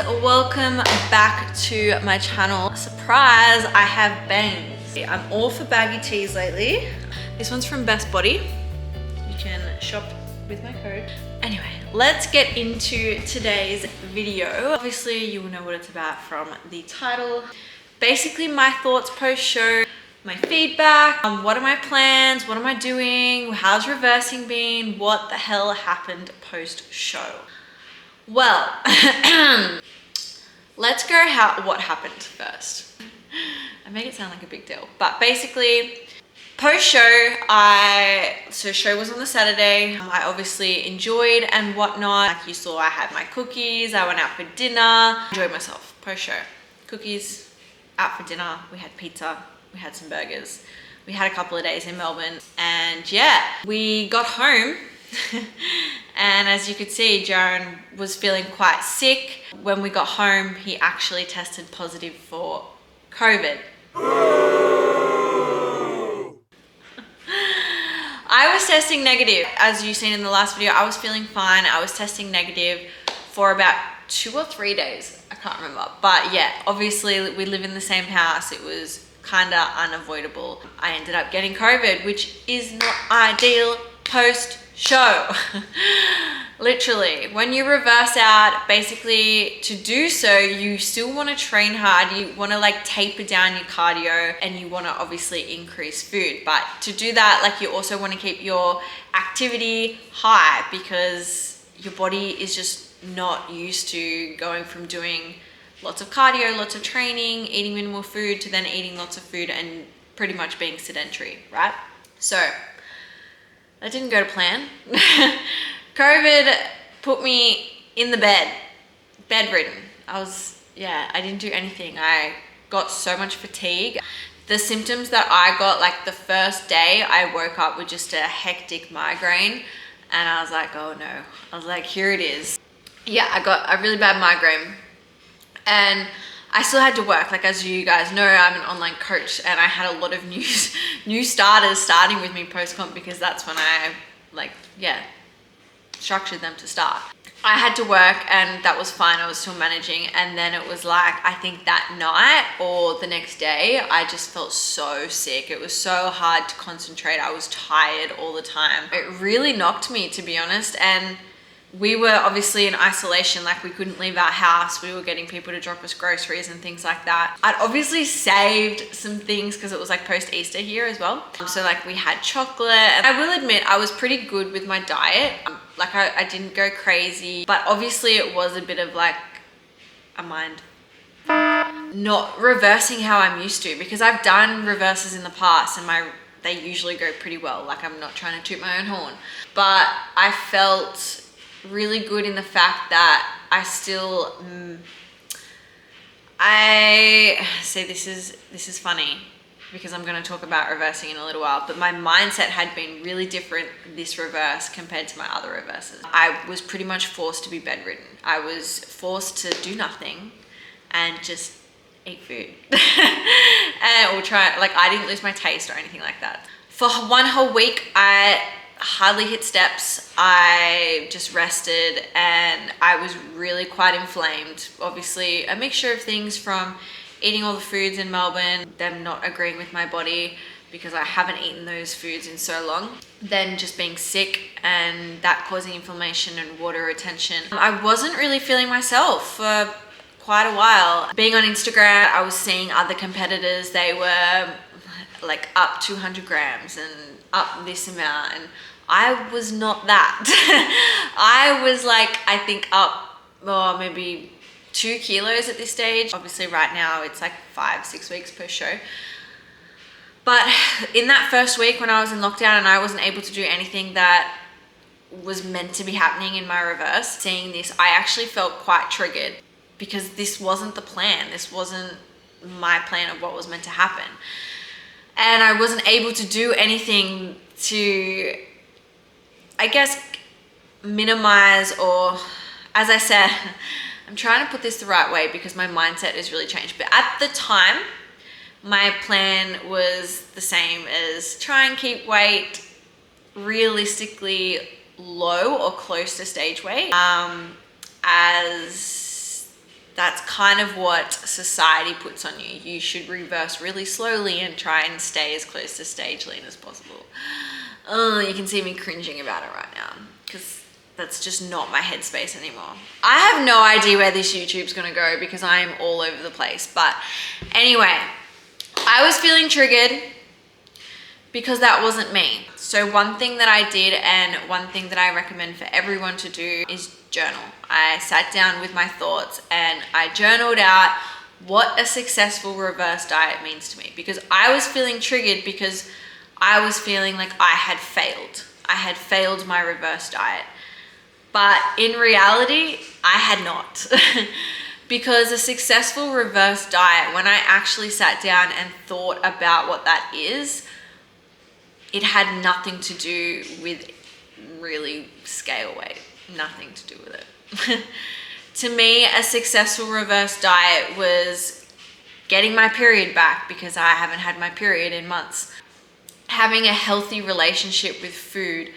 welcome back to my channel. Surprise, I have bangs. I'm all for baggy tees lately. This one's from Best Body. You can shop with my code. Anyway, let's get into today's video. Obviously, you will know what it's about from the title. Basically, my thoughts post-show, my feedback, what are my plans, what am I doing, how's reversing been, what the hell happened post-show. Well, let's go what happened first. I make it sound like a big deal, but basically, post-show, so show was on the Saturday. I obviously enjoyed and whatnot. Like you saw, I had my cookies, I went out for dinner, enjoyed myself. Post-show, cookies, out for dinner, we had pizza, we had some burgers. We had a couple of days in Melbourne, and yeah, we got home. And as you could see, Jaron was feeling quite sick. When we got home, he actually tested positive for COVID. I was testing negative. As you've seen in the last video, I was feeling fine. I was testing negative for about 2 or 3 days. I can't remember. But yeah, obviously we live in the same house. It was kind of unavoidable. I ended up getting COVID, which is not ideal post-show. Literally, when you reverse out, basically to do so, you still want to train hard. You want to like taper down your cardio, and you want to obviously increase food. But to do that, like, you also want to keep your activity high, because your body is just not used to going from doing lots of cardio, lots of training, eating minimal food, to then eating lots of food and pretty much being sedentary, right? So that didn't go to plan. COVID put me in the bed, bedridden. I didn't do anything. I got so much fatigue. The symptoms that I got, like the first day I woke up with just a hectic migraine, and I was like, oh no. I was like, here it is. Yeah, I got a really bad migraine, and I still had to work. Like, as you guys know, I'm an online coach, and I had a lot of new starters starting with me post-comp, because that's when I structured them to start. I had to work, and that was fine. I was still managing. And then it was like, I think that night or the next day, I just felt so sick. It was so hard to concentrate. I was tired all the time. It really knocked me, to be honest. And we were obviously in isolation, like we couldn't leave our house. We were getting people to drop us groceries and things like that. I'd obviously saved some things because it was like post-Easter here as well. So like we had chocolate. And I will admit, I was pretty good with my diet. Like I didn't go crazy, but obviously it was a bit of like a mind not reversing how I'm used to, because I've done reverses in the past and they usually go pretty well. Like, I'm not trying to toot my own horn, but I felt really good in the fact that I still I say this is funny, because I'm going to talk about reversing in a little while, but my mindset had been really different this reverse compared to my other reverses. I was pretty much forced to be bedridden. I was forced to do nothing and just eat food. Or try, like, I didn't lose my taste or anything like that. For one whole week, I hardly hit steps. I just rested, and I was really quite inflamed. Obviously, a mixture of things from eating all the foods in Melbourne, them not agreeing with my body because I haven't eaten those foods in so long, then just being sick and that causing inflammation and water retention. I wasn't really feeling myself for quite a while. Being on Instagram, I was seeing other competitors, they were like up 200 grams and up this amount, and I was not that. I was like, I think up maybe 2 kilos at this stage. Obviously right now it's like 5-6 weeks per show. But in that first week when I was in lockdown and I wasn't able to do anything that was meant to be happening in my reverse, seeing this, I actually felt quite triggered, because this wasn't the plan. This wasn't my plan of what was meant to happen. And I wasn't able to do anything to, I guess, minimize, or, as I said, I'm trying to put this the right way because my mindset has really changed. But at the time, my plan was the same as try and keep weight realistically low or close to stage weight, as that's kind of what society puts on you. You should reverse really slowly and try and stay as close to stage lean as possible. Oh, you can see me cringing about it right now because that's just not my headspace anymore. I have no idea where this YouTube's gonna go because I am all over the place. But anyway, I was feeling triggered because that wasn't me. So one thing that I did, and one thing that I recommend for everyone to do, is journal. I sat down with my thoughts and I journaled out what a successful reverse diet means to me, because I was feeling triggered because I was feeling like I had failed. I had failed my reverse diet. But in reality, I had not. Because a successful reverse diet, when I actually sat down and thought about what that is, it had nothing to do with really scale weight. Nothing to do with it. To me, a successful reverse diet was getting my period back because I haven't had my period in months. Having a healthy relationship with food,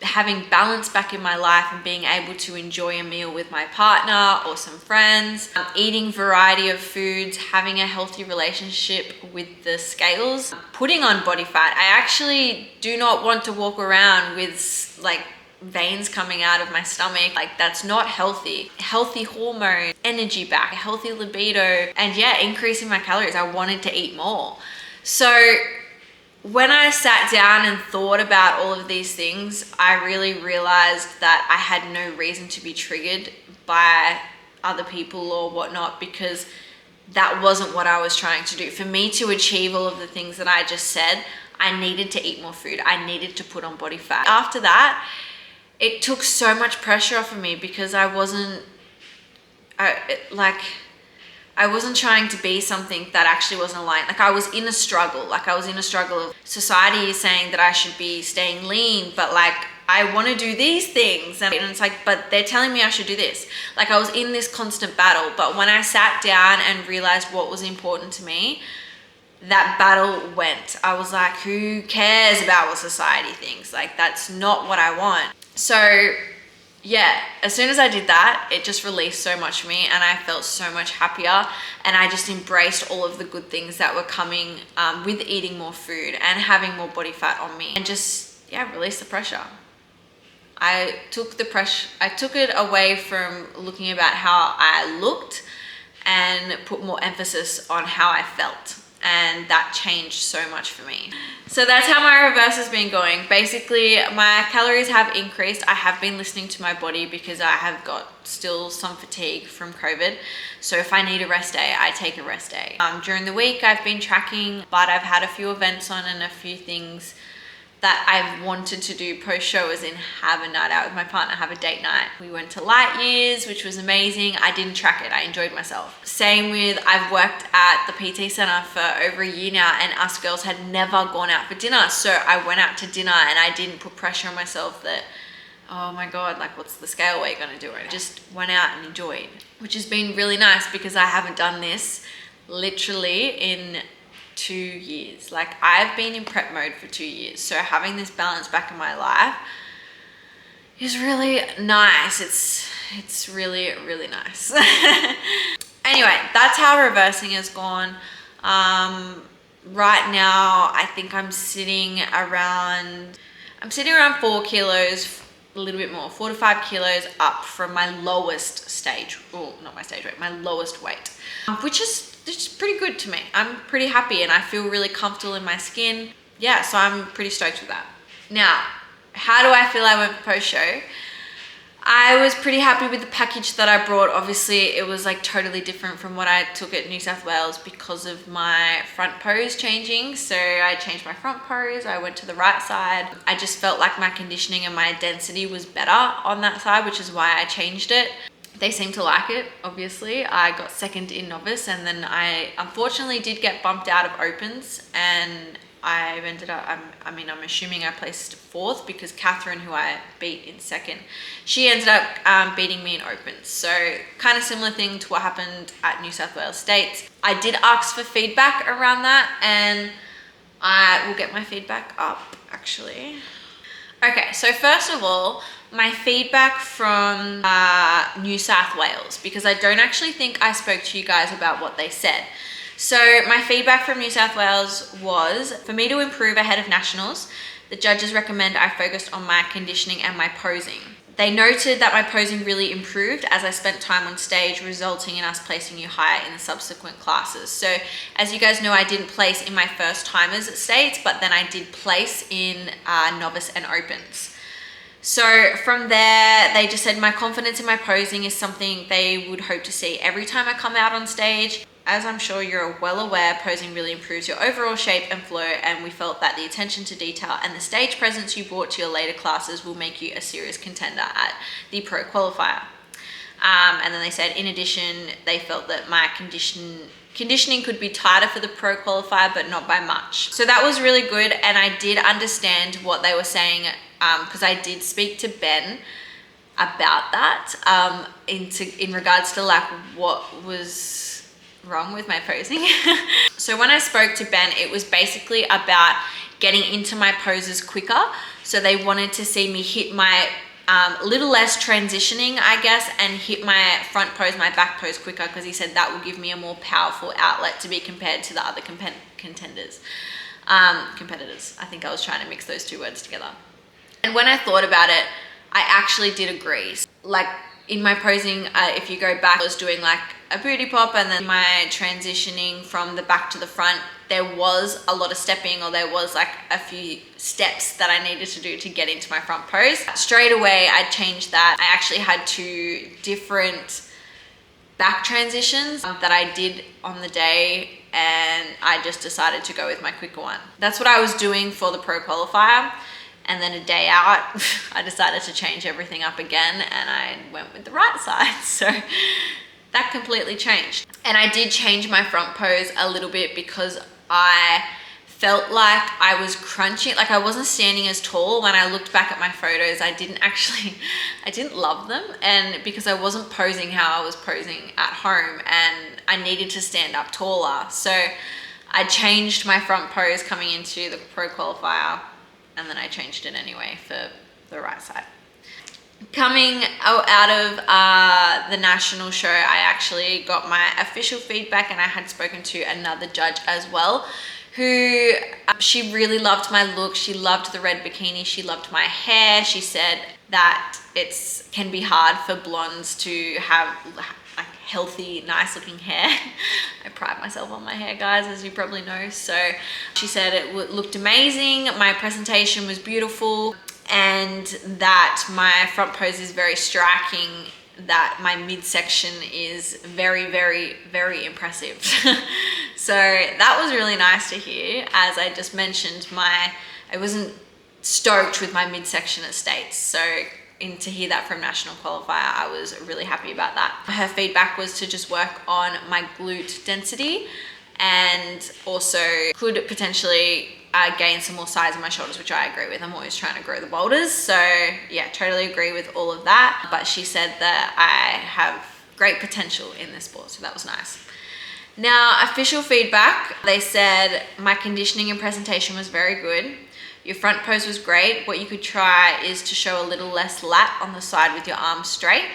having balance back in my life and being able to enjoy a meal with my partner or some friends, eating variety of foods, having a healthy relationship with the scales, putting on body fat. I actually do not want to walk around with like veins coming out of my stomach. Like, that's not healthy. Healthy hormone, energy back, a healthy libido, and yeah, increasing my calories. I wanted to eat more. So when I sat down and thought about all of these things, I really realized that I had no reason to be triggered by other people or whatnot, because that wasn't what I was trying to do. For me to achieve all of the things that I just said, I needed to eat more food. I needed to put on body fat. After that, it took so much pressure off of me because I wasn't trying to be something that actually wasn't aligned. Like, I was in a struggle. Like, I was in a struggle of society is saying that I should be staying lean, but like, I want to do these things. And it's like, but they're telling me I should do this. Like, I was in this constant battle. But when I sat down and realized what was important to me, that battle went. I was like, who cares about what society thinks? Like, that's not what I want. So yeah, as soon as I did that, it just released so much for me and I felt so much happier, and I just embraced all of the good things that were coming with eating more food and having more body fat on me, and just, yeah, release the pressure. I took it away from looking about how I looked and put more emphasis on how I felt. And that changed so much for me. So that's how my reverse has been going. Basically, my calories have increased. I have been listening to my body because I have got still some fatigue from COVID. So if I need a rest day, I take a rest day. During the week, I've been tracking, but I've had a few events on and a few things that I've wanted to do post-show, as in have a night out with my partner, have a date night. We went to Light Years, which was amazing. I didn't track it, I enjoyed myself. Same with, I've worked at the PT Center for over a year now, and us girls had never gone out for dinner. So I went out to dinner and I didn't put pressure on myself that, oh my God, like, what's the scale weight gonna do? I just went out and enjoyed, which has been really nice because I haven't done this literally in 2 years. Like, I've been in prep mode for 2 years. So having this balance back in my life is really nice. It's really, really nice. Anyway, that's how reversing has gone. Right now, I think I'm sitting around 4 kilos, a little bit more, 4 to 5 kilos up from my lowest stage, well, not my stage weight, my lowest weight, which is pretty good to me. I'm pretty happy and I feel really comfortable in my skin. Yeah, so I'm pretty stoked with that. Now, how do I feel I went post-show? I was pretty happy with the package that I brought. Obviously, it was like totally different from what I took at New South Wales because of my front pose changing. So I changed my front pose. I went to the right side. I just felt like my conditioning and my density was better on that side, which is why I changed it. They seemed to like it, obviously. I got second in novice, and then I unfortunately did get bumped out of opens, and I ended up, I'm assuming I placed fourth because Catherine, who I beat in second, she ended up beating me in opens. So kind of similar thing to what happened at New South Wales States. I did ask for feedback around that, and I will get my feedback up actually. Okay, so first of all, my feedback from New South Wales, because I don't actually think I spoke to you guys about what they said. So my feedback from New South Wales was, for me to improve ahead of nationals, the judges recommend I focused on my conditioning and my posing. They noted that my posing really improved as I spent time on stage, resulting in us placing you higher in the subsequent classes. So as you guys know, I didn't place in my first timers at States, but then I did place in novice and opens. So from there, they just said my confidence in my posing is something they would hope to see every time I come out on stage. As I'm sure you're well aware, posing really improves your overall shape and flow, and we felt that the attention to detail and the stage presence you brought to your later classes will make you a serious contender at the pro qualifier. And then they said, in addition, they felt that my conditioning could be tighter for the pro qualifier, but not by much. So that was really good, and I did understand what they were saying, because I did speak to Ben about that, in regards to like what was wrong with my posing. So when I spoke to Ben, it was basically about getting into my poses quicker. So they wanted to see me hit my little less transitioning, I guess, and hit my front pose, my back pose quicker, because he said that would give me a more powerful outlet to be compared to the other competitors. I think I was trying to mix those two words together. And when I thought about it, I actually did agree. Like in my posing, if you go back, I was doing like a booty pop, and then my transitioning from the back to the front, there was a lot of stepping, or there was like a few steps that I needed to do to get into my front pose. Straight away, I changed that. I actually had 2 different back transitions that I did on the day, and I just decided to go with my quicker one. That's what I was doing for the pro qualifier. And then a day out, I decided to change everything up again, and I went with the right side. So that completely changed. And I did change my front pose a little bit because I felt like I was crunching, like I wasn't standing as tall. When I looked back at my photos, I didn't love them. And because I wasn't posing how I was posing at home, and I needed to stand up taller. So I changed my front pose coming into the pro qualifier, and then I changed it anyway for the right side. Coming out of the national show, I actually got my official feedback, and I had spoken to another judge as well, who she really loved my look. She loved the red bikini. She loved my hair. She said that it can be hard for blondes to have like healthy, nice looking hair. I pride myself on my hair, guys, as you probably know. So she said it looked amazing. My presentation was beautiful, and that my front pose is very striking, that my midsection is very, very, very impressive. So that was really nice to hear. As I just mentioned, I wasn't stoked with my midsection at States. So to hear that from national qualifier, I was really happy about that. Her feedback was to just work on my glute density, and also could potentially gain some more size in my shoulders, which I agree with. I'm always trying to grow the boulders. So yeah, totally agree with all of that. But she said that I have great potential in this sport, so that was nice. Now, official feedback, they said my conditioning and presentation was very good. Your front pose was great. What you could try is to show a little less lat on the side with your arms straight.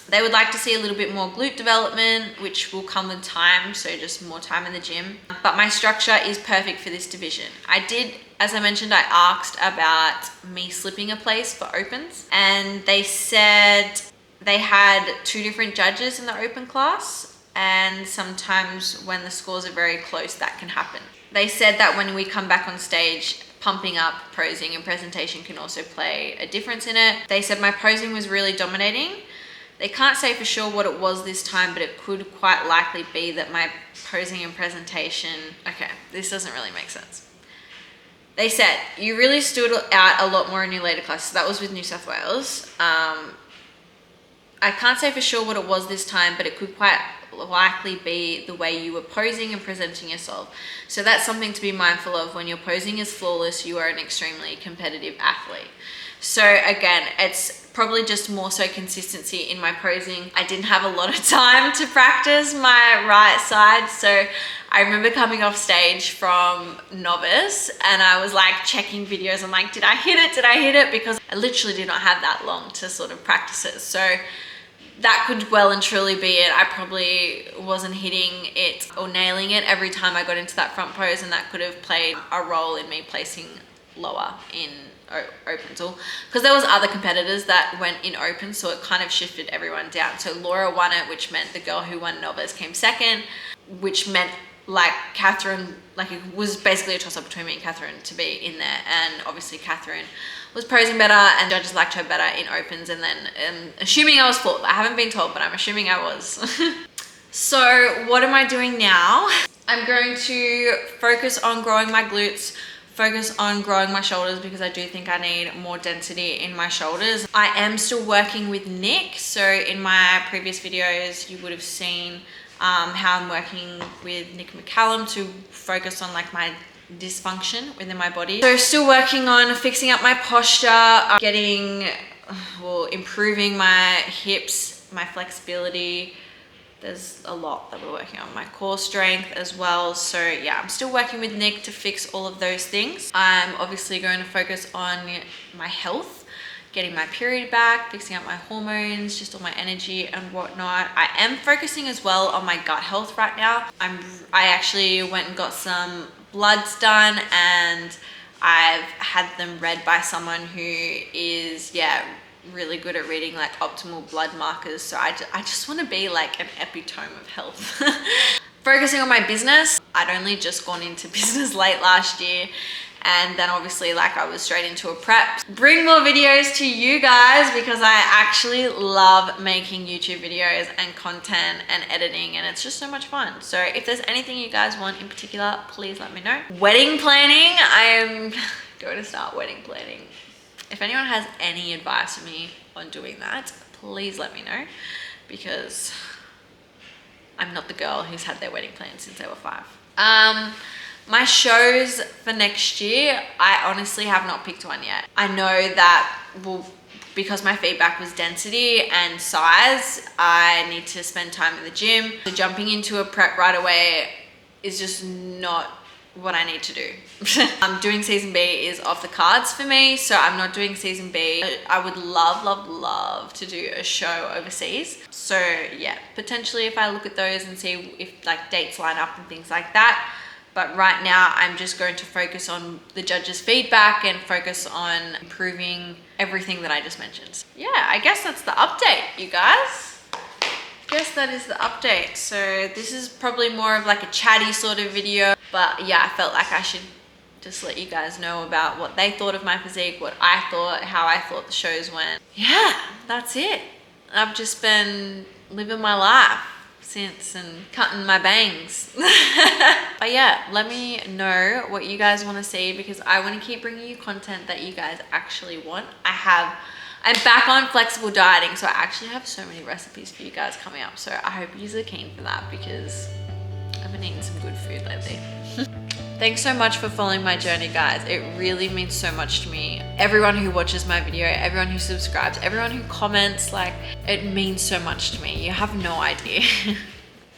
They would like to see a little bit more glute development, which will come with time, so just more time in the gym. But my structure is perfect for this division. I did, as I mentioned, I asked about me slipping a place for opens, and they said they had 2 different judges in the open class, and sometimes when the scores are very close, that can happen. They said that when we come back on stage, pumping up posing and presentation can also play a difference in it. They said my posing was really dominating. They can't say for sure what it was this time, but it could quite likely be that my posing and presentation... Okay, this doesn't really make sense. They said, you really stood out a lot more in your later classes. So that was with New South Wales. I can't say for sure what it was this time, but it could quite likely be the way you were posing and presenting yourself. So that's something to be mindful of. When your posing is flawless, you are an extremely competitive athlete. So again, it's probably just more so consistency in my posing. I didn't have a lot of time to practice my right side. So I remember coming off stage from novice and I was like checking videos. I'm like, did I hit it? Did I hit it? Because I literally did not have that long to sort of practice it. So that could well and truly be it. I probably wasn't hitting it or nailing it every time I got into that front pose, and that could have played a role in me placing lower in opens, or because there was other competitors that went in open, so it kind of shifted everyone down. So Laura won it, which meant the girl who won novice came second, which meant like Catherine, like it was basically a toss-up between me and Catherine to be in there, and obviously Catherine was posing better and judges liked her better in opens. And then assuming I was full, I haven't been told, but I'm assuming I was. So what am I doing now? I'm going to focus on growing my glutes, focus on growing my shoulders, because I do think I need more density in my shoulders. I am still working with Nick. So in my previous videos, you would have seen how I'm working with Nick McCallum to focus on like my dysfunction within my body. So still working on fixing up my posture, improving my hips, my flexibility. There's a lot that we're working on, my core strength as well. So yeah, I'm still working with Nick to fix all of those things. I'm obviously going to focus on my health, getting my period back, fixing up my hormones, just all my energy and whatnot. I am focusing as well on my gut health right now. I actually went and got some bloods done, and I've had them read by someone who is, really good at reading like optimal blood markers. So I just want to be like an epitome of health. Focusing on my business. I'd only just gone into business late last year, and then obviously like I was straight into a prep. Bring more videos to you guys, because I actually love making YouTube videos and content and editing, and it's just so much fun. So if there's anything you guys want in particular, please let me know. Wedding planning. I am going to start wedding planning. If anyone has any advice for me on doing that, please let me know, because I'm not the girl who's had their wedding planned since they were 5. My shows for next year, I honestly have not picked one yet. I know that, because my feedback was density and size, I need to spend time in the gym. So jumping into a prep right away is just not what I need to do. Doing season B is off the cards for me, so I'm not doing season B. I would love to do a show overseas. So yeah, potentially if I look at those and see if like dates line up and things like that. But right now I'm just going to focus on the judges' feedback and focus on improving everything that I just mentioned. Yeah, I guess that's the update, you guys. Guess that is the update. So this is probably more of like a chatty sort of video, but yeah, I felt like I should just let you guys know about what they thought of my physique, what I thought, how I thought the shows went. Yeah, that's it. I've just been living my life since and cutting my bangs. But yeah, let me know what you guys want to see, because I want to keep bringing you content that you guys actually want. I'm back on flexible dieting, so I actually have so many recipes for you guys coming up. So I hope you are keen for that, because I've been eating some good food lately. Thanks so much for following my journey, guys. It really means so much to me. Everyone who watches my video, everyone who subscribes, everyone who comments, like, it means so much to me. You have no idea.